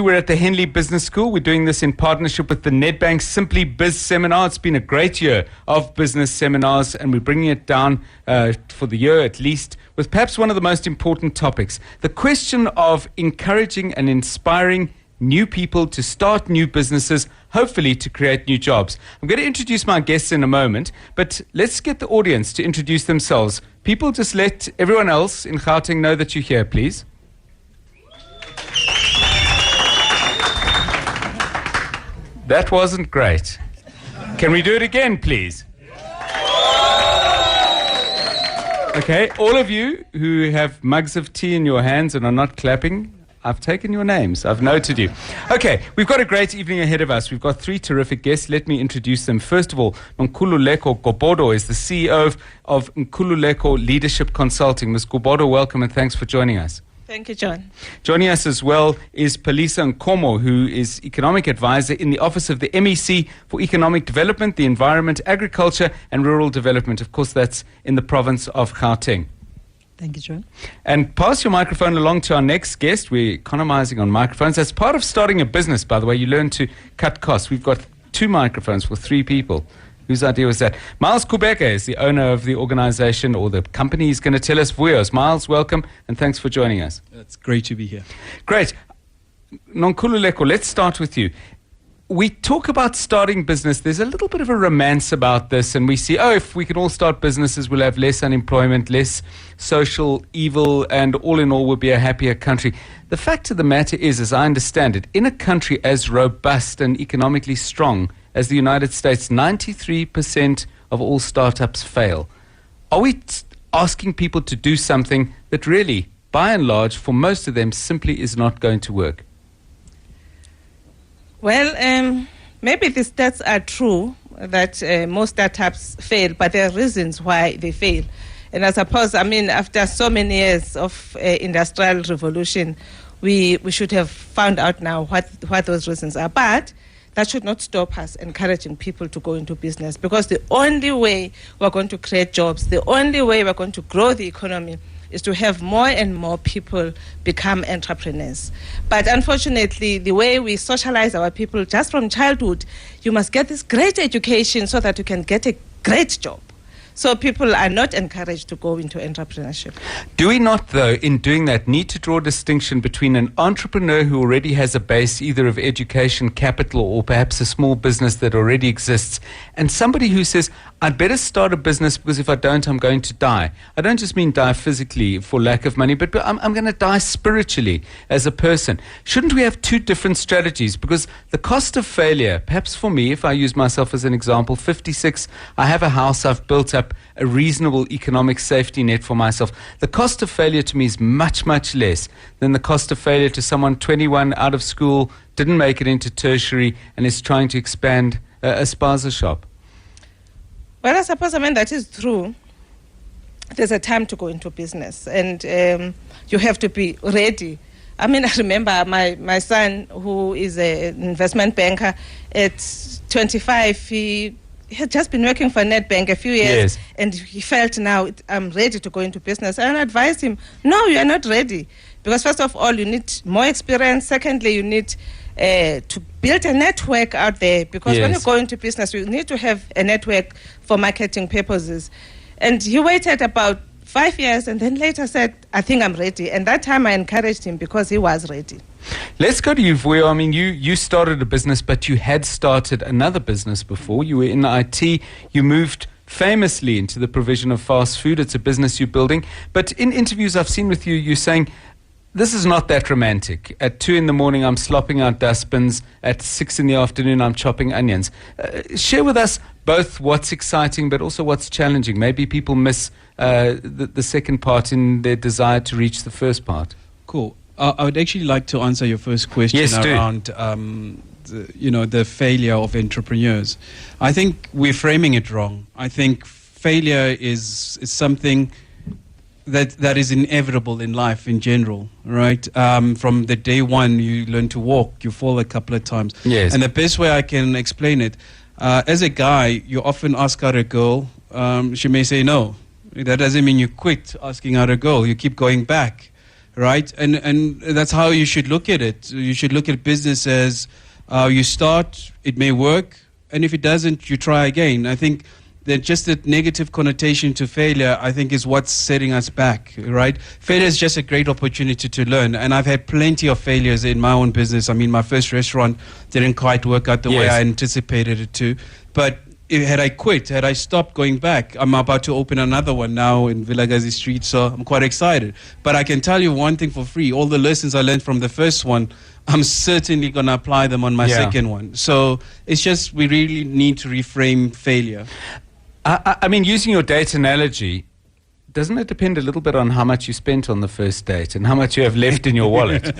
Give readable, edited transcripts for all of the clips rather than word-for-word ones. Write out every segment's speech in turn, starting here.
we're at the Henley Business School. We're doing this in partnership with the Nedbank Simply Biz Seminar. It's been a great year of business seminars, and we're bringing it down for the year at least with perhaps one of the most important topics, the question of encouraging and inspiring new people to start new businesses, hopefully to create new jobs. I'm going to introduce my guests in a moment, but let's get the audience to introduce themselves. People, just let everyone else in Gauteng know that you're here, please. That wasn't great. Can we do it again, please? Okay, all of you who have mugs of tea in your hands and are not clapping, I've taken your names. I've noted you. Okay, we've got a great evening ahead of us. We've got three terrific guests. Let me introduce them. First of all, Nkululeko Gobodo is the CEO of Nkululeko Leadership Consulting. Ms. Gobodo, welcome and thanks for joining us. Thank you, John. Joining us as well is Palisa Nkomo, who is Economic Advisor in the Office of the MEC for Economic Development, the Environment, Agriculture and Rural Development. Of course, that's in the province of Gauteng. Thank you, John. And pass your microphone along to our next guest. We're economizing on microphones. As part of starting a business, by the way, you learn to cut costs. We've got 2 microphones for 3 people. Whose idea was that? Miles Kubeka is the owner of the organization, or the company. He's going to tell us Vuyos. Miles, welcome, and thanks for joining us. It's great to be here. Great. Nonkululeko, let's start with you. We talk about starting business. There's a little bit of a romance about this, and we see, if we can all start businesses, we'll have less unemployment, less social evil, and all in all, we'll be a happier country. The fact of the matter is, as I understand it, in a country as robust and economically strong as the United States, 93% of all startups fail. Are we asking people to do something that really, by and large, for most of them, simply is not going to work? Well, maybe the stats are true that most startups fail, but there are reasons why they fail. And I suppose, after so many years of industrial revolution, we should have found out now what those reasons are. But that should not stop us encouraging people to go into business, because the only way we're going to create jobs, the only way we're going to grow the economy is to have more and more people become entrepreneurs. But unfortunately, the way we socialize our people just from childhood, you must get this great education so that you can get a great job. So people are not encouraged to go into entrepreneurship. Do we not, though, in doing that, need to draw a distinction between an entrepreneur who already has a base either of education, capital, or perhaps a small business that already exists, and somebody who says, I'd better start a business because if I don't, I'm going to die. I don't just mean die physically for lack of money, but I'm going to die spiritually as a person. Shouldn't we have 2 different strategies? Because the cost of failure, perhaps for me, if I use myself as an example, 56, I have a house, I've built up a reasonable economic safety net for myself. The cost of failure to me is much, much less than the cost of failure to someone 21 out of school, didn't make it into tertiary, and is trying to expand a spaza shop. Well, I suppose, that is true. There's a time to go into business, and you have to be ready. I remember my son, who is an investment banker, at 25, he had just been working for Nedbank a few years, and he felt, now I'm ready to go into business. And I advised him, no, you are not ready. Because first of all, you need more experience. Secondly, you need to build a network out there, because when you go into business, you need to have a network for marketing purposes. And he waited about 5 years and then later said, I think I'm ready. And that time I encouraged him because he was ready. Let's go to you, Vuyo. You started a business, but you had started another business before. You were in IT. You moved famously into the provision of fast food. It's a business you're building. But in interviews I've seen with you, you're saying, this is not that romantic. At 2 in the morning, I'm slopping out dustbins. At 6 in the afternoon, I'm chopping onions. Share with us both what's exciting, but also what's challenging. Maybe people miss the second part in their desire to reach the first part. Cool. I would actually like to answer your first question around the failure of entrepreneurs. I think we're framing it wrong. I think failure is something that is inevitable in life in general, right? From the day one you learn to walk, you fall a couple of times. Yes. And the best way I can explain it, as a guy, you often ask out a girl, she may say no. That doesn't mean you quit asking out a girl. You keep going back, right? And that's how you should look at it. You should look at business as you start, it may work, and if it doesn't, you try again. I think that just the negative connotation to failure, I think, is what's setting us back, right? Failure is just a great opportunity to learn. And I've had plenty of failures in my own business. I mean, my first restaurant didn't quite work out the way I anticipated it to. But had I quit, had I stopped going back, I'm about to open another one now in Vilagazi Street, so I'm quite excited. But I can tell you one thing for free. All the lessons I learned from the first one, I'm certainly going to apply them on my second one. So it's just we really need to reframe failure. I mean, using your date analogy, doesn't it depend a little bit on how much you spent on the first date and how much you have left in your wallet?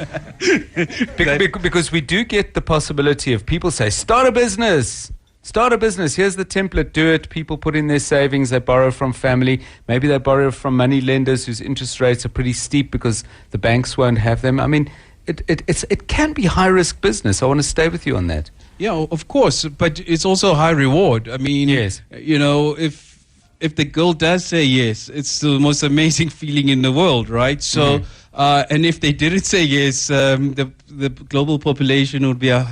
Because we do get the possibility of people say, start a business. Start a business. Here's the template. Do it. People put in their savings. They borrow from family. Maybe they borrow from money lenders whose interest rates are pretty steep because the banks won't have them. I mean, it can be high-risk business. I want to stay with you on that. Yeah, of course, but it's also high reward. I mean, you know, if the girl does say yes, it's the most amazing feeling in the world, right? So, and if they didn't say yes, the global population would be a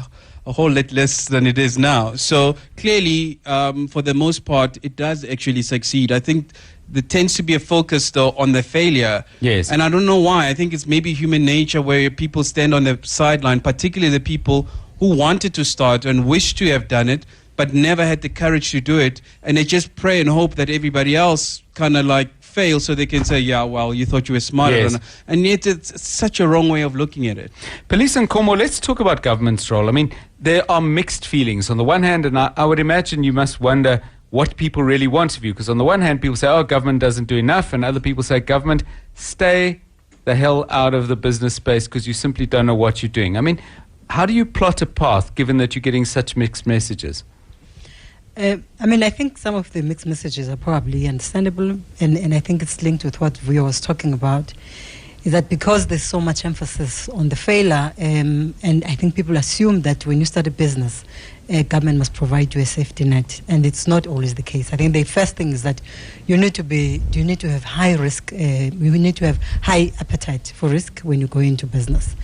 whole lot less than it is now. So clearly, for the most part, it does actually succeed. I think there tends to be a focus, though, on the failure. Yes. And I don't know why. I think it's maybe human nature where people stand on the sideline, particularly the people who wanted to start and wished to have done it, but never had the courage to do it. And they just pray and hope that everybody else kind of like fails so they can say, yeah, well, you thought you were smarter. Yes. And yet it's such a wrong way of looking at it. Police and Nkomo, let's talk about government's role. I mean, there are mixed feelings. On the one hand, and I would imagine you must wonder what people really want of you. Because on the one hand, people say, oh, government doesn't do enough. And other people say, government, stay the hell out of the business space because you simply don't know what you're doing. I mean, how do you plot a path given that you're getting such mixed messages? I mean, I think some of the mixed messages are probably understandable, and I think it's linked with what Vuyo was talking about, is that because there's so much emphasis on the failure, and I think people assume that when you start a business, government must provide you a safety net, and it's not always the case. I think the first thing is that you need to have high risk, you need to have high appetite for risk when you go into business.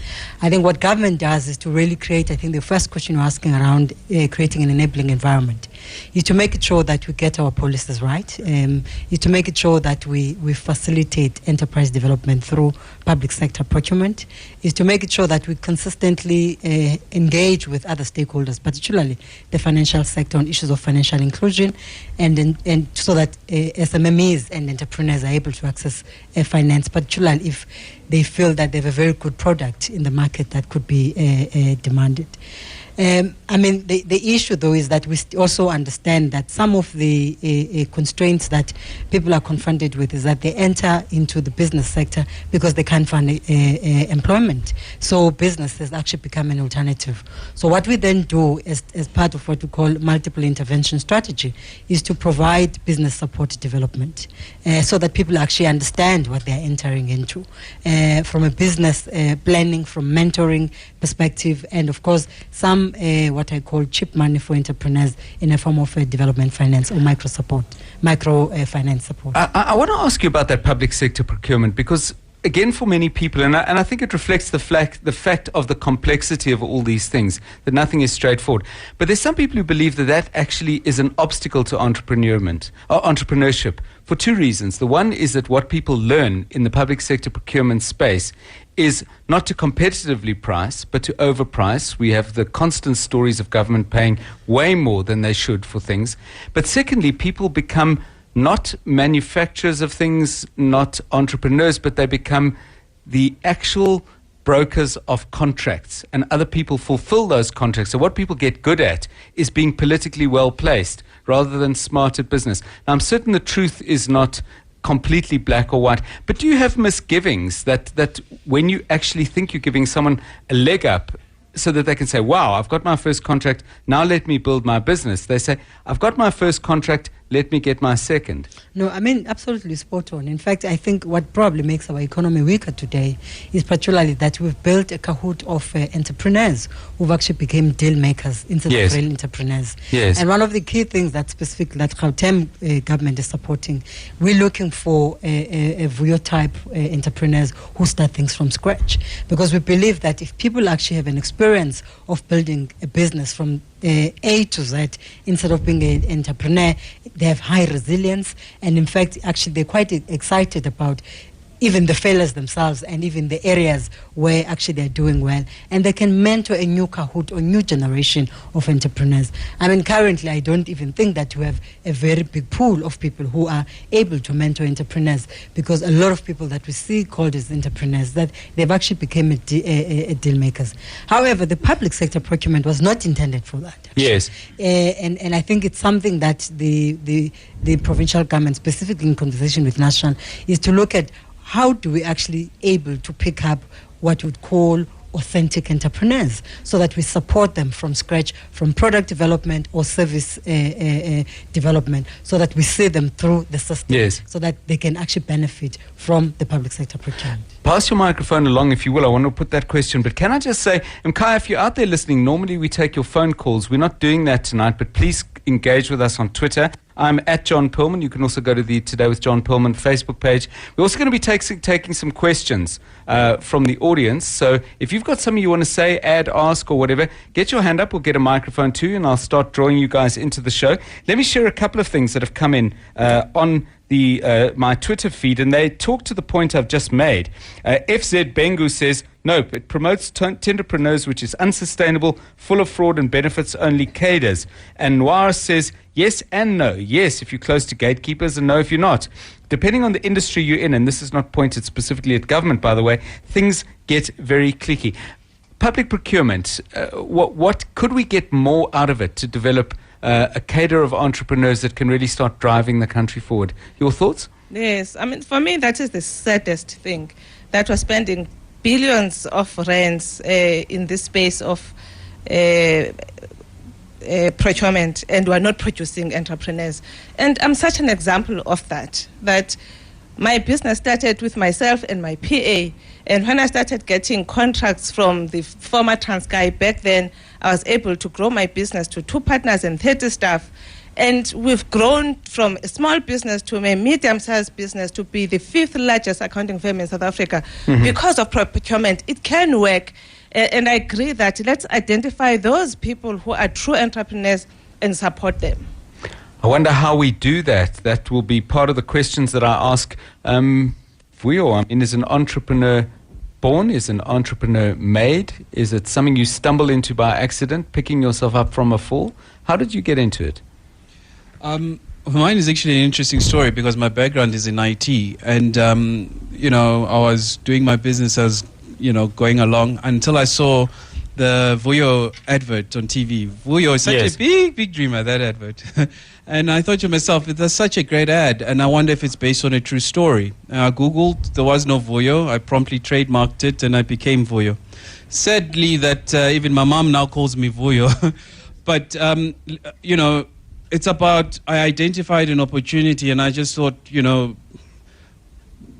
I think what government does is to really create, I think the first question you're asking around creating an enabling environment, is to make it sure that we get our policies right, is to make it sure that we facilitate enterprise development through public sector procurement, is to make it sure that we consistently engage with other stakeholders, particularly the financial sector, on issues of financial inclusion, and so that SMMEs and entrepreneurs are able to access finance, particularly if they feel that they have a very good product in the market that could be demanded. I mean, the issue, though, is that we also understand that some of the constraints that people are confronted with is that they enter into the business sector because they can't find employment. So business has actually become an alternative. So what we then do as part of what we call multiple intervention strategy is to provide business support development so that people actually understand what they're entering into from a business planning, from mentoring perspective, and of course some what I call cheap money for entrepreneurs in a form of development finance or micro finance support. I want to ask you about that public sector procurement because, again, for many people, and I think it reflects the fact of the complexity of all these things, that nothing is straightforward. But there's some people who believe that actually is an obstacle to entrepreneurship for two reasons. The one is that what people learn in the public sector procurement space is not to competitively price, but to overprice. We have the constant stories of government paying way more than they should for things. But secondly, people become not manufacturers of things, not entrepreneurs, but they become the actual brokers of contracts, and other people fulfill those contracts. So what people get good at is being politically well placed rather than smart at business. Now, I'm certain the truth is not completely black or white, but do you have misgivings that when you actually think you're giving someone a leg up so that they can say, wow, I've got my first contract, now let me build my business? They say, I've got my first contract, let me get my second. No, I mean, absolutely spot on. In fact, I think what probably makes our economy weaker today is particularly that we've built a cahoot of entrepreneurs who've actually become deal makers instead of real entrepreneurs. Yes. And one of the key things that specific that Gauteng government is supporting, we're looking for a Vuyo type entrepreneurs who start things from scratch, because we believe that if people actually have an experience of building a business from A to Z, instead of being an entrepreneur, they have high resilience, and in fact, actually, they're quite excited about even the failures themselves and even the areas where actually they're doing well, and they can mentor a new cahoot or new generation of entrepreneurs. I mean, currently, I don't even think that we have a very big pool of people who are able to mentor entrepreneurs, because a lot of people that we see called as entrepreneurs, that they've actually become a deal makers. However, the public sector procurement was not intended for that. Actually. Yes. And I think it's something that the provincial government, specifically in conversation with national, is to look at how do we actually able to pick up what we'd call authentic entrepreneurs, so that we support them from scratch, from product development or service development, so that we see them through the system, yes, so that they can actually benefit from the public sector procurement. Pass your microphone along, if you will. I want to put that question. But can I just say, Mkaya, if you're out there listening, normally we take your phone calls. We're not doing that tonight, but please engage with us on Twitter. I'm at John Perlman. You can also go to the Today with John Perlman Facebook page. We're also going to be taking some questions from the audience. So if you've got something you want to say, add, ask, or whatever, get your hand up. We'll get a microphone to you, and I'll start drawing you guys into the show. Let me share a couple of things that have come in on my Twitter feed, and they talk to the point I've just made. FZ Bengu says, nope, it promotes tenderpreneurs, which is unsustainable, full of fraud and benefits only cadres. And Noir says, yes and no. Yes, if you're close to gatekeepers, and no if you're not. Depending on the industry you're in, and this is not pointed specifically at government, by the way, things get very clicky. Public procurement, what could we get more out of it to develop a cadre of entrepreneurs that can really start driving the country forward? Your thoughts? Yes, I mean, for me, that is the saddest thing, that we're spending billions of rands in this space of procurement, and we're not producing entrepreneurs. And I'm such an example of that my business started with myself and my PA, and when I started getting contracts from the former Transkei back then, I was able to grow my business to 2 partners and 30 staff. And we've grown from a small business to a medium-sized business to be the 5th largest accounting firm in South Africa. Mm-hmm. Because of procurement. It can work. And I agree that let's identify those people who are true entrepreneurs and support them. I wonder how we do that. That will be part of the questions that I ask. Vuyo, is an entrepreneur born? Is an entrepreneur made? Is it something you stumble into by accident, picking yourself up from a fall? How did you get into it? Mine is actually an interesting story, because my background is in IT, and I was doing my business as going along until I saw the Vuyo advert on TV. Vuyo is such a big dreamer, that advert. And I thought to myself, that's such a great ad, and I wonder if it's based on a true story. I Googled, there was no Vuyo. I promptly trademarked it, and I became Vuyo. Sadly, that even my mom now calls me Vuyo. But, it's about, I identified an opportunity, and I just thought,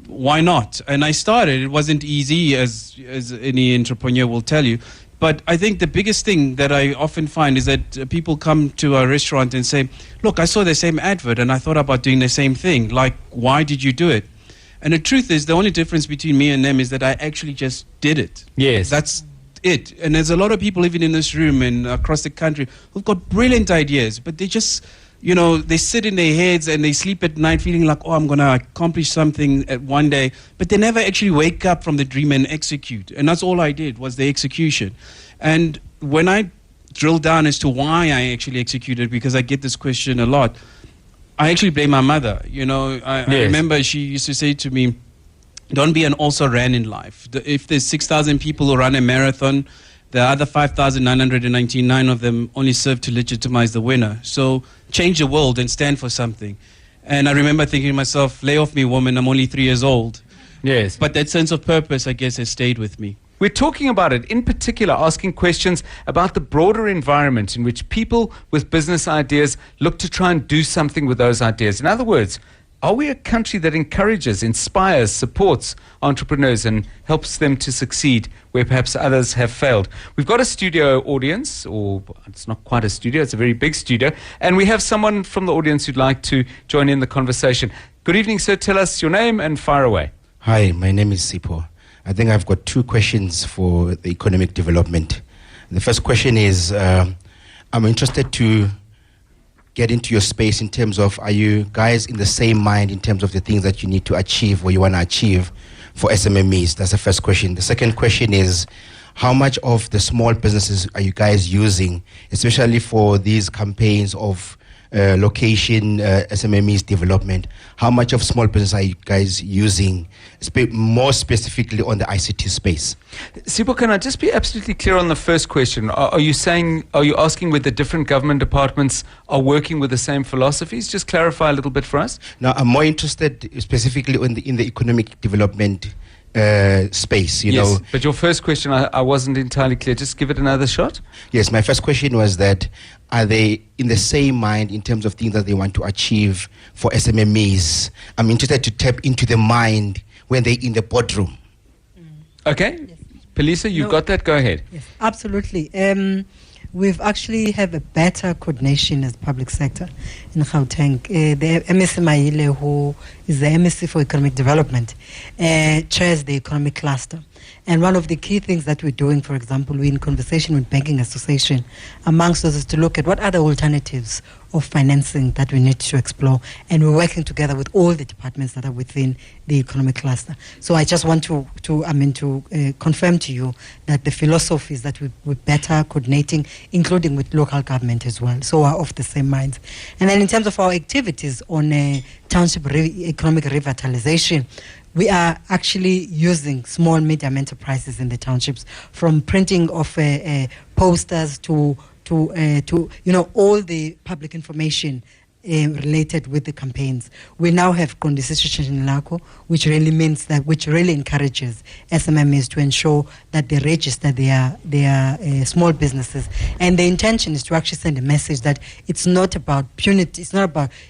why not? And I started. It wasn't easy, as any entrepreneur will tell you. But I think the biggest thing that I often find is that people come to a restaurant and say, look, I saw the same advert and I thought about doing the same thing. Like, why did you do it? And the truth is, the only difference between me and them is that I actually just did it. Yes. That's it. And there's a lot of people even in this room and across the country who've got brilliant ideas, but they just, they sit in their heads and they sleep at night feeling like, I'm going to accomplish something at one day, but they never actually wake up from the dream and execute. And that's all I did, was the execution. And when I drill down as to why I actually executed, because I get this question a lot, I actually blame my mother. I remember she used to say to me, don't be an also-ran in life. If there's 6,000 people who run a marathon, the other 5,999 of them only serve to legitimize the winner. So change the world and stand for something. And I remember thinking to myself, lay off me, woman, I'm only 3 years old. Yes. But that sense of purpose, I guess, has stayed with me. We're talking about it, in particular, asking questions about the broader environment in which people with business ideas look to try and do something with those ideas. In other words, are we a country that encourages, inspires, supports entrepreneurs and helps them to succeed where perhaps others have failed? We've got a studio audience, or it's not quite a studio, it's a very big studio, and we have someone from the audience who'd like to join in the conversation. Good evening, sir. Tell us your name and fire away. Hi, my name is Sipho. I think I've got two questions for the economic development. The first question is, I'm interested to get into your space in terms of, are you guys in the same mind in terms of the things that you need to achieve or you want to achieve for SMMEs? That's the first question. The second question is, how much of the small businesses are you guys using, especially for these campaigns of location SMMEs development? How much of small business are you guys using, more specifically on the ICT space? Sipho, can I just be absolutely clear on the first question? Are you asking whether different government departments are working with the same philosophies? Just clarify a little bit for us. Now, I'm more interested specifically in the economic development space, you know. But your first question, I wasn't entirely clear. Just give it another shot. Yes, my first question was that, are they in the same mind in terms of things that they want to achieve for SMMEs? I'm interested to tap into the mind when they're in the boardroom. Okay. Yes. Pelisa, you've got that? Go ahead. Yes, absolutely. We've actually have a better coordination as public sector in Gauteng. The MSc Maile, who is the MSc for Economic Development, chairs the economic cluster. And one of the key things that we're doing, for example, we're in conversation with Banking Association, amongst us, is to look at what other alternatives of financing that we need to explore. And we're working together with all the departments that are within the economic cluster. So I just want to confirm to you that the philosophy is that we're better coordinating, including with local government as well. So we're of the same minds. And then in terms of our activities on township economic revitalization, we are actually using small, medium enterprises in the townships, from printing of posters to all the public information related with the campaigns. We now have conversation lako, which really means that, which really encourages SMMEs to ensure that they register their small businesses. And the intention is to actually send a message that it's not about punitive.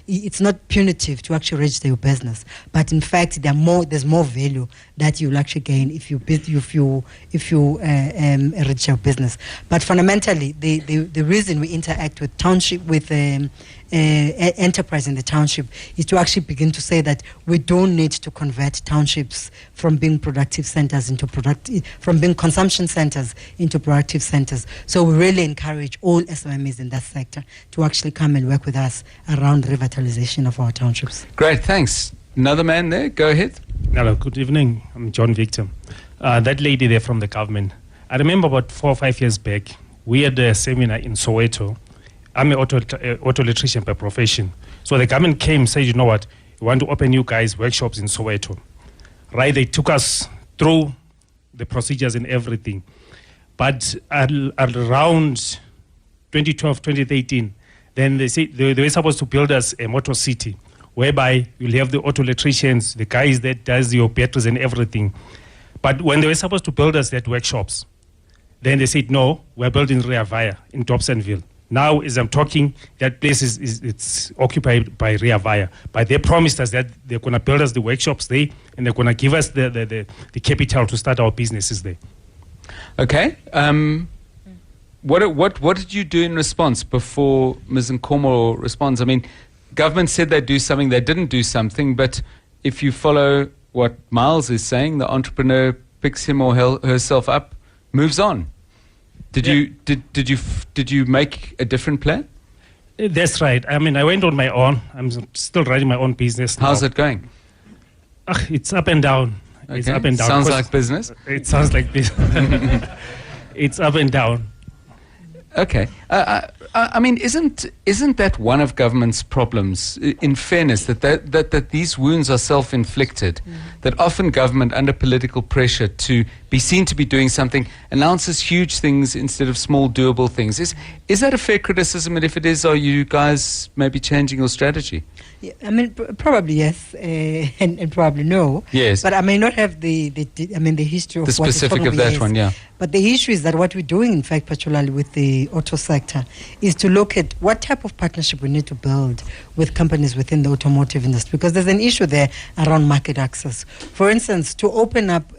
It's not punitive to actually register your business, but in fact, there's more value that you'll actually gain if you register your business. But fundamentally, the reason we interact with township enterprise in the township is to actually begin to say that we don't need to convert townships from being productive centers from being consumption centers into productive centers. So we really encourage all SMMEs in that sector to actually come and work with us around revitalization of our townships. Great, thanks. Another man there, go ahead. Hello, good evening. I'm John Victor. That lady there from the government, I remember about 4 or 5 years back, we had a seminar in Soweto. I'm an auto electrician by profession. So the government came and said, you know what, we want to open you guys workshops in Soweto. Right, they took us through the procedures and everything. But around 2012, 2013, then they said they were supposed to build us a motor city, whereby you'll have the auto electricians, the guys that does your batteries and everything. But when they were supposed to build us that workshops, then they said, no, we're building Rea Vaya in Dobsonville. Now, as I'm talking, that place it's occupied by Rea Vaya. But they promised us that they're going to build us the workshops there, and they're going to give us the capital to start our businesses there. Okay. What did you do in response before Ms. Nkomo responds? I mean, government said they'd do something, they didn't do something, but if you follow what Miles is saying, the entrepreneur picks him or herself up, moves on. Did you make a different plan? That's right. I mean, I went on my own. I'm still running my own business now. How's it going? It's up and down. Okay. It's up and down. Sounds like business. It sounds like business. It's up and down. Okay. I mean, isn't that one of government's problems? In fairness, that these wounds are self-inflicted. That often government, under political pressure to be seen to be doing something, announces huge things instead of small, doable things. Is that a fair criticism? And if it is, are you guys maybe changing your strategy? Yeah, I mean, probably yes, and probably no. Yes. But I may not have the history of the specific of that one. Yeah. But the issue is that what we're doing, in fact, particularly with the auto sector, is to look at what type of partnership we need to build with companies within the automotive industry, because there's an issue there around market access. For instance, to open up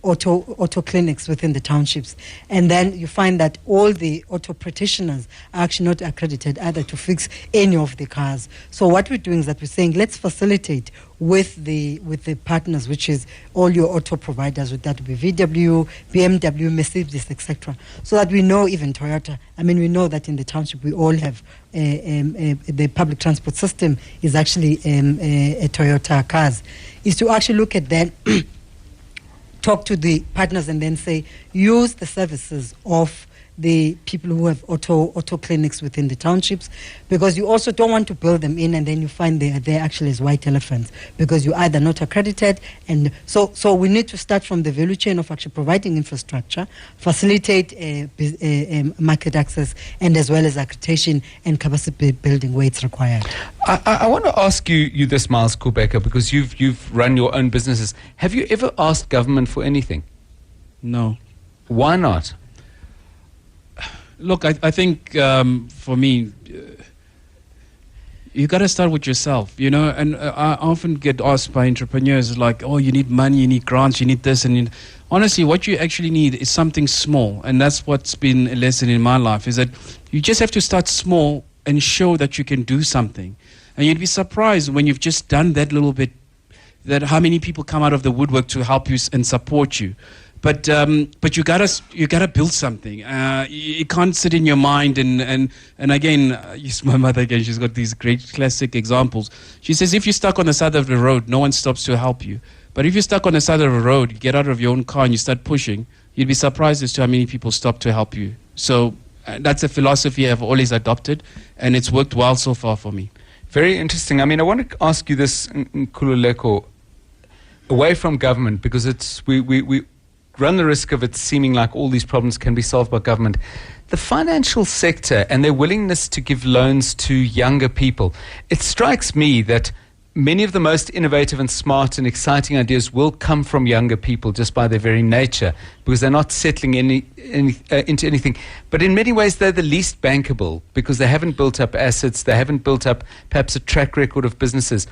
auto clinics within the townships, and then you find that all the auto practitioners are actually not accredited either to fix any of the cars. So what we're doing is that we're saying let's facilitate with the partners, which is all your auto providers, with that be VW, BMW, Mercedes, etc. So that we know, even Toyota, I mean, we know that in the township we all have the public transport system is actually a Toyota cars, is to actually look at that, talk to the partners and then say, use the services of the people who have auto clinics within the townships, because you also don't want to build them in and then you find they're actually as white elephants, because you're either not accredited. And so we need to start from the value chain of actually providing infrastructure, facilitate market access, and as well as accreditation and capacity building where it's required. I want to ask you this, Miles Kubeka, because you've run your own businesses. Have you ever asked government for anything? No. Why not? Look, I think for me, you got to start with yourself, you know. And I often get asked by entrepreneurs like, "Oh, you need money, you need grants, you need this," and honestly, what you actually need is something small, and that's what's been a lesson in my life: is that you just have to start small and show that you can do something, and you'd be surprised when you've just done that little bit, that how many people come out of the woodwork to help you and support you. But you gotta build something. You can't sit in your mind and again, use my mother again. She's got these great classic examples. She says, if you're stuck on the side of the road, no one stops to help you. But if you're stuck on the side of the road, you get out of your own car and you start pushing, you'd be surprised as to how many people stop to help you. So that's a philosophy I've always adopted, and it's worked well so far for me. Very interesting. I mean, I want to ask you this, Nkululeko, away from government, because we run the risk of it seeming like all these problems can be solved by government. The financial sector and their willingness to give loans to younger people. It strikes me that many of the most innovative and smart and exciting ideas will come from younger people just by their very nature, because they're not settling into anything. But in many ways, they're the least bankable because they haven't built up assets. They haven't built up perhaps a track record of businesses.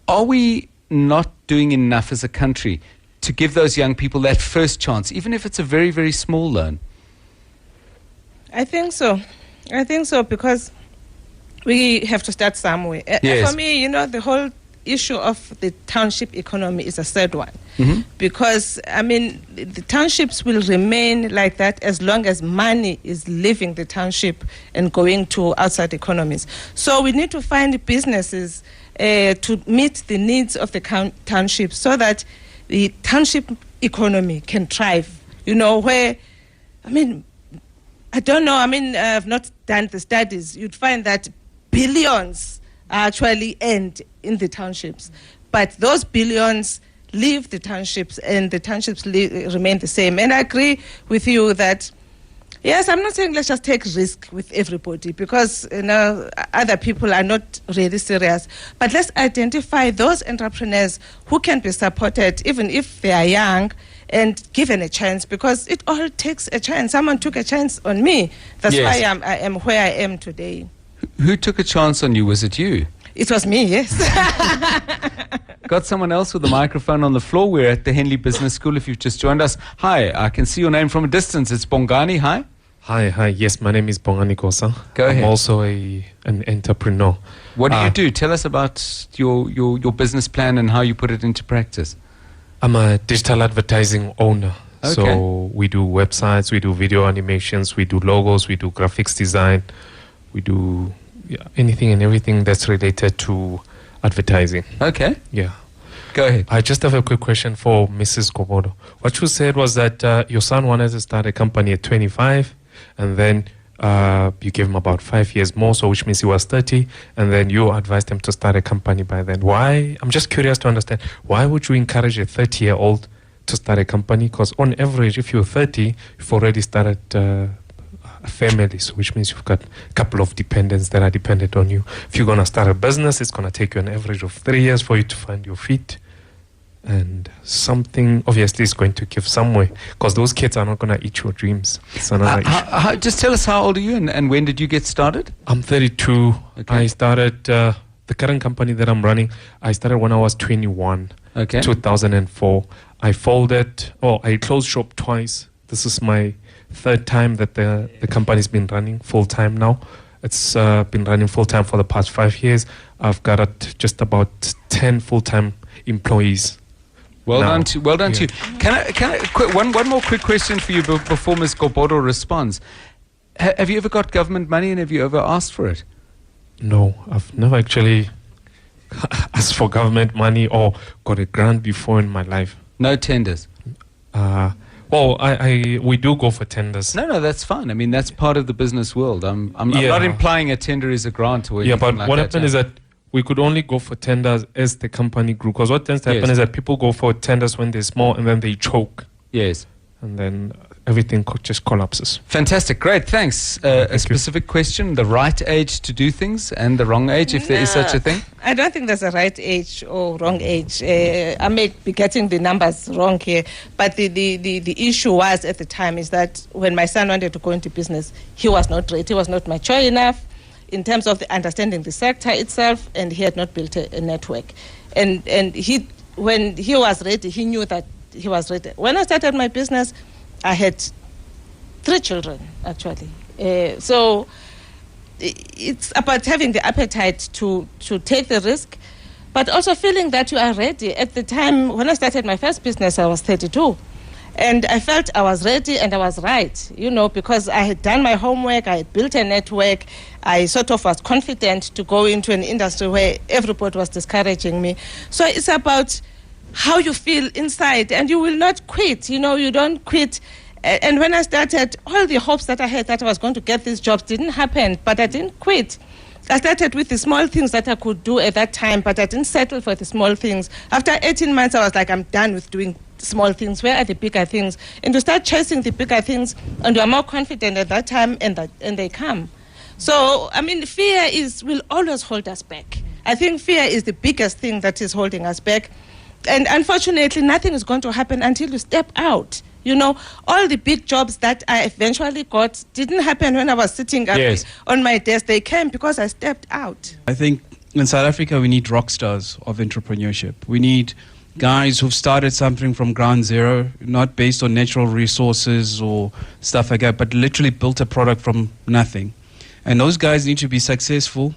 Are we not doing enough as a country to give those young people that first chance, even if it's a very, very small loan? I think so, because we have to start somewhere. Yes. For me, the whole issue of the township economy is a sad one. Mm-hmm. Because, I mean, the townships will remain like that as long as money is leaving the township and going to outside economies. So we need to find businesses to meet the needs of the township, so that the township economy can thrive, where, I mean, I don't know, I've not done the studies. You'd find that billions are actually earned in the townships, but those billions leave the townships and the townships remain the same. And I agree with you that, yes, I'm not saying let's just take risk with everybody, because other people are not really serious. But let's identify those entrepreneurs who can be supported, even if they are young, and given a chance, because it all takes a chance. Someone took a chance on me. That's why I am where I am today. Who took a chance on you? Was it you? It was me, yes. Got someone else with a microphone on the floor. We're at the Henley Business School. If you've just joined us, hi, I can see your name from a distance. It's Bongani. Hi. Hi. Yes, my name is Bongani Kosa. Go ahead. I'm also an entrepreneur. What do you do? Tell us about your business plan and how you put it into practice. I'm a digital advertising owner. Okay. So we do websites, we do video animations, we do logos, we do graphics design, we do anything and everything that's related to advertising. Okay. Yeah. Go ahead. I just have a quick question for Mrs. Komodo. What you said was that your son wanted to start a company at 25 And then you gave him about 5 years more, so which means he was 30, and then you advised him to start a company by then. Why? I'm just curious to understand, why would you encourage a 30-year-old to start a company? Because on average, if you're 30, you've already started a family, so which means you've got a couple of dependents that are dependent on you. If you're going to start a business, it's going to take you an average of 3 years for you to find your feet. And something obviously is going to give some way, because those kids are not going to eat your dreams. It's another issue. Just tell us, how old are you and when did you get started? I'm 32. Okay. I started the current company that I'm running. I started when I was 21. Okay. 2004. I closed shop twice. This is my third time that the company's been running full-time now. It's been running full-time for the past 5 years. I've got just about 10 full-time employees. Well done to you. Can I one more quick question for you before Ms. Gobodo responds? Have you ever got government money, and have you ever asked for it? No, I've never actually asked for government money or got a grant before in my life. No tenders? We do go for tenders. No, that's fine. I mean, that's part of the business world. I'm not implying a tender is a grant or anything but like what that. happened is that we could only go for tenders as the company grew. Because what tends to happen is that people go for tenders when they're small and then they choke. Yes. And then everything just collapses. Fantastic. Great. Thanks. A specific question, the right age to do things and the wrong age, if there is such a thing? I don't think there's a right age or wrong age. I may be getting the numbers wrong here, but the issue was at the time is that when my son wanted to go into business, he was not ready. He was not mature enough in terms of understanding the sector itself, and he had not built a network. And when he was ready, he knew that he was ready. When I started my business, I had 3 children, actually. So it's about having the appetite to take the risk, but also feeling that you are ready. At the time, when I started my first business, I was 32. And I felt I was ready and I was right, because I had done my homework, I had built a network, I sort of was confident to go into an industry where everybody was discouraging me. So it's about how you feel inside, and you will not quit, you don't quit. And when I started, all the hopes that I had that I was going to get these jobs didn't happen, but I didn't quit. I started with the small things that I could do at that time, but I didn't settle for the small things. After 18 months, I was like, I'm done with doing small things. Where are the bigger things? And you start chasing the bigger things, and you are more confident at that time, and they come. So, fear will always hold us back. I think fear is the biggest thing that is holding us back. And unfortunately, nothing is going to happen until you step out. All the big jobs that I eventually got didn't happen when I was sitting on my desk. They came because I stepped out. I think in South Africa, we need rock stars of entrepreneurship. We need guys who've started something from ground zero, not based on natural resources or stuff like that, but literally built a product from nothing. And those guys need to be successful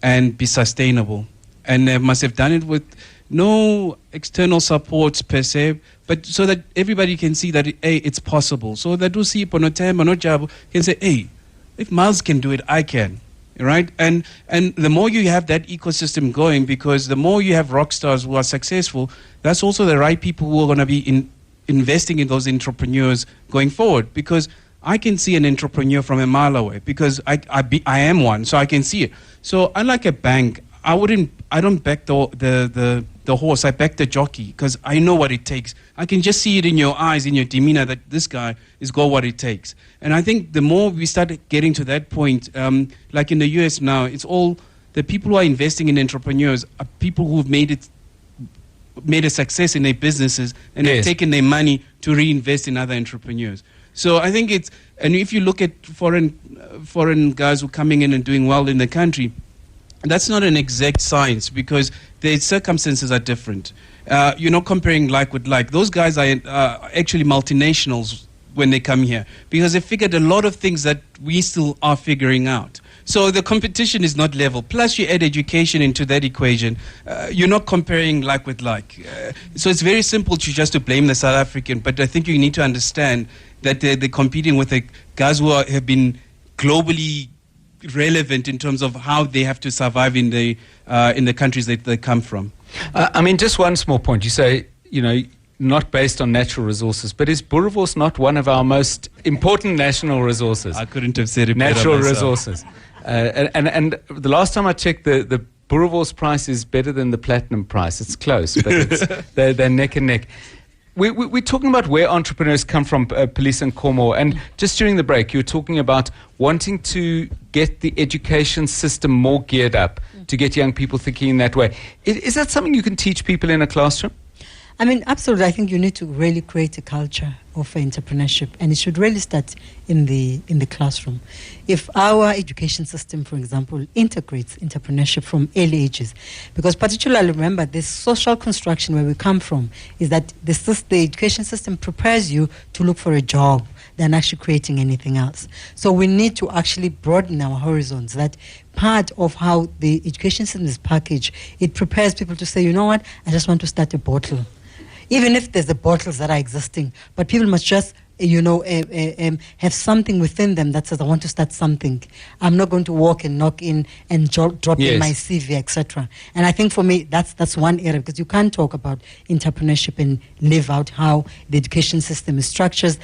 and be sustainable. And they must have done it with no external supports per se, but so that everybody can see that, hey, it's possible. So that Usipo can say, hey, if Miles can do it, I can. Right? And the more you have that ecosystem going, because the more you have rock stars who are successful, that's also the right people who are going to be investing in those entrepreneurs going forward. Because I can see an entrepreneur from a mile away, because I am one, so I can see it. So unlike a bank, I don't back the horse, I back the jockey, because I know what it takes. I can just see it in your eyes, in your demeanor, that this guy is got what it takes. And I think the more we start getting to that point, like in the US now, it's all the people who are investing in entrepreneurs are people who've made a success in their businesses, and have taken their money to reinvest in other entrepreneurs. So I think and if you look at foreign guys who are coming in and doing well in the country, that's not an exact science, because the circumstances are different. You're not comparing like with like. Those guys are actually multinationals when they come here, because they figured a lot of things that we still are figuring out. So the competition is not level. Plus you add education into that equation. You're not comparing like with like. So it's very simple to blame the South African, but I think you need to understand that they're competing with the guys who have been globally relevant in terms of how they have to survive in the countries that they come from. Just one small point. You say, not based on natural resources, but is Boerewors not one of our most important national resources? I couldn't have said it natural better resources. And the last time I checked, the Boerewors price is better than the platinum price. It's close, but they're neck and neck. We're talking about where entrepreneurs come from, Police and Cornwall. And just during the break, you were talking about wanting to get the education system more geared up to get young people thinking in that way. Is that something you can teach people in a classroom? I mean, absolutely. I think you need to really create a culture of entrepreneurship, and it should really start in the classroom. If our education system, for example, integrates entrepreneurship from early ages, because particularly remember the social construction where we come from is that the education system prepares you to look for a job than actually creating anything else. So we need to actually broaden our horizons. That part of how the education system is packaged, it prepares people to say, you know what, I just want to start a bottle. Even if there's the bottles that are existing, but people must just, have something within them that says, I want to start something. I'm not going to walk and knock in and drop in my CV, etc. And I think for me, that's one area, because you can't talk about entrepreneurship and live out how the education system is structured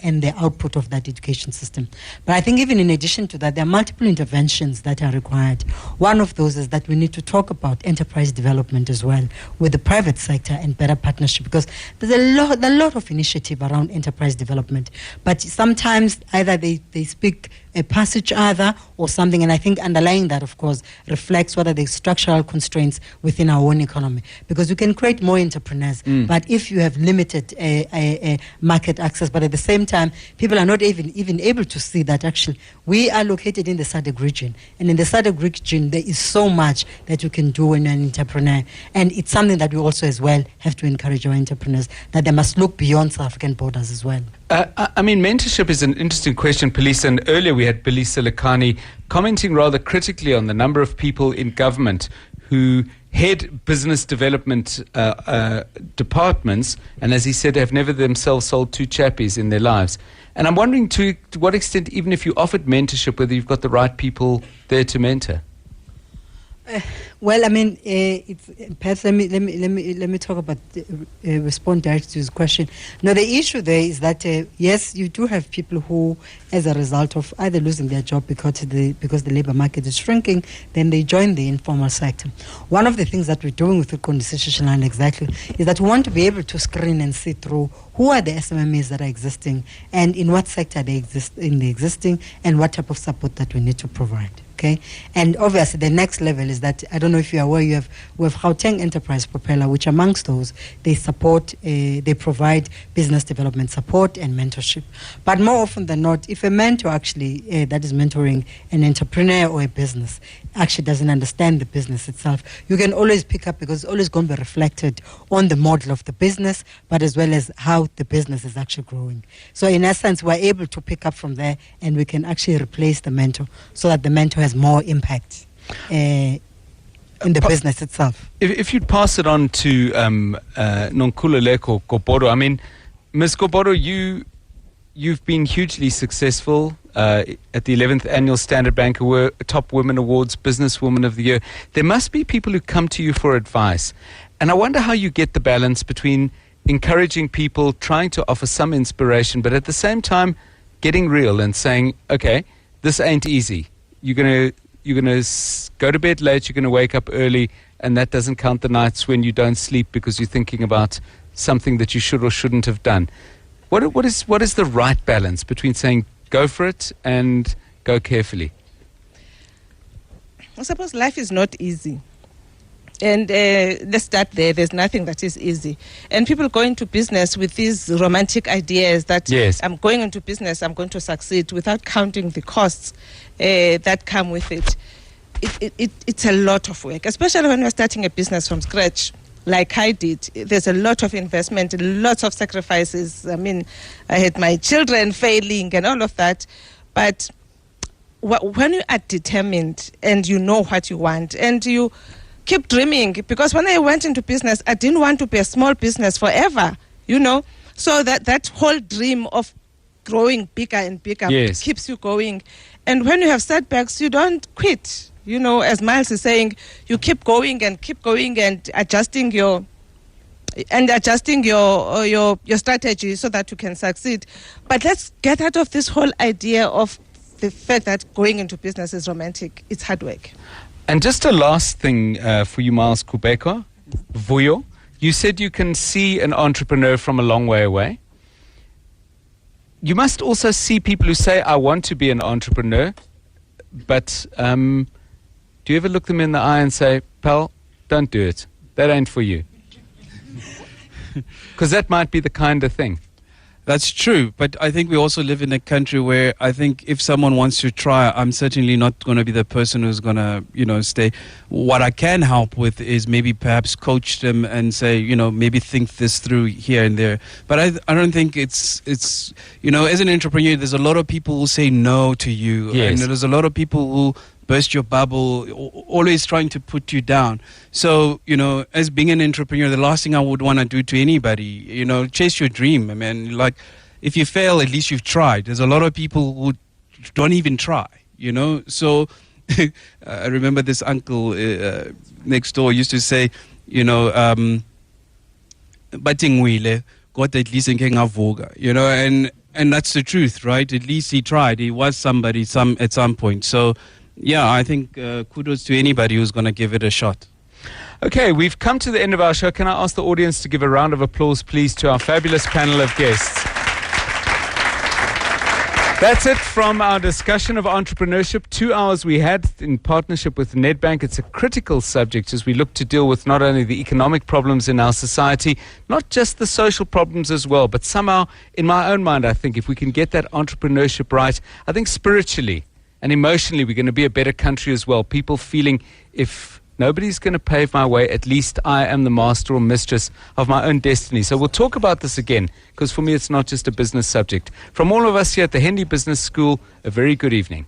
and the output of that education system. But I think even in addition to that, there are multiple interventions that are required. One of those is that we need to talk about enterprise development as well with the private sector and better partnership, because there's a lot of initiative around enterprise development, but sometimes either they speak past each other or something, and I think underlying that, of course, reflects what are the structural constraints within our own economy, because you can create more entrepreneurs, but if you have limited market access, but at the same time, people are not even able to see that actually we are located in the SADC region, and in the SADC region, there is so much that you can do when you're an entrepreneur, and it's something that we also as well have to encourage our entrepreneurs, that they must look beyond South African borders as well. I mean, mentorship is an interesting question, Police, and earlier we had Police Silikani commenting rather critically on the number of people in government who head business development departments, and as he said, have never themselves sold two chappies in their lives. And I'm wondering to what extent, even if you offered mentorship, whether you've got the right people there to mentor. Well, I mean, perhaps let me talk about respond directly to his question. No, the issue there is that yes, you do have people who, as a result of either losing their job because the labor market is shrinking, then they join the informal sector. One of the things that we're doing with the constitutional line exactly is that we want to be able to screen and see through who are the SMMEs that are existing and in what sector they exist in the existing and what type of support that we need to provide. Okay, and obviously the next level is that, I don't know if you're aware, we have Gauteng Enterprise Propeller, which amongst those, they support, they provide business development support and mentorship. But more often than not, if a mentor actually, that is mentoring an entrepreneur or a business, actually doesn't understand the business itself, you can always pick up, because it's always going to be reflected on the model of the business, but as well as how the business is actually growing. So in essence, we're able to pick up from there, and we can actually replace the mentor so that the mentor has more impact in the business itself. If you'd pass it on to Nonkululeko Koboro, I mean, Ms. Koboro, you've been hugely successful at the 11th Annual Standard Bank Top Women Awards, Businesswoman of the Year. There must be people who come to you for advice. And I wonder how you get the balance between encouraging people, trying to offer some inspiration, but at the same time getting real and saying, okay, this ain't easy. You're gonna go to bed late, you're gonna wake up early, and that doesn't count the nights when you don't sleep because you're thinking about something that you should or shouldn't have done. What is the right balance between saying go for it and go carefully? I suppose life is not easy. And let's start there. There's nothing that is easy. And people go into business with these romantic ideas that I'm going into business, I'm going to succeed, without counting the costs that come with it. It's a lot of work, especially when you're starting a business from scratch, like I did. There's a lot of investment, lots of sacrifices. I mean, I had my children failing and all of that. But when you are determined and you know what you want and you keep dreaming, because when I went into business, I didn't want to be a small business forever, so that whole dream of growing bigger and bigger keeps you going. And when you have setbacks, you don't quit. As Miles is saying, you keep going and adjusting your and adjusting your strategy so that you can succeed. But let's get out of this whole idea of the fact that going into business is romantic. It's hard work. And just a last thing for you, Miles Kubeka, Vuyo, you said you can see an entrepreneur from a long way away. You must also see people who say, I want to be an entrepreneur, but do you ever look them in the eye and say, pal, don't do it. That ain't for you. Because that might be the kind of thing. That's true, but I think we also live in a country where I think if someone wants to try, I'm certainly not going to be the person who's going to, stay. What I can help with is maybe perhaps coach them and say, maybe think this through here and there. But I don't think it's as an entrepreneur, there's a lot of people who say no to you. Yes. And there's a lot of people who burst your bubble, always trying to put you down. So, as being an entrepreneur, the last thing I would want to do to anybody, chase your dream. I mean, like, if you fail, at least you've tried. There's a lot of people who don't even try, So, I remember this uncle next door used to say, batingwile, God at least and that's the truth, right? At least he tried. He was somebody at some point. So, yeah, I think kudos to anybody who's going to give it a shot. Okay, we've come to the end of our show. Can I ask the audience to give a round of applause, please, to our fabulous panel of guests? That's it from our discussion of entrepreneurship. 2 hours we had in partnership with Nedbank. It's a critical subject as we look to deal with not only the economic problems in our society, not just the social problems as well, but somehow, in my own mind, I think if we can get that entrepreneurship right, I think spiritually and emotionally, we're going to be a better country as well. People feeling if nobody's going to pave my way, at least I am the master or mistress of my own destiny. So we'll talk about this again, because for me, it's not just a business subject. From all of us here at the Henley Business School, a very good evening.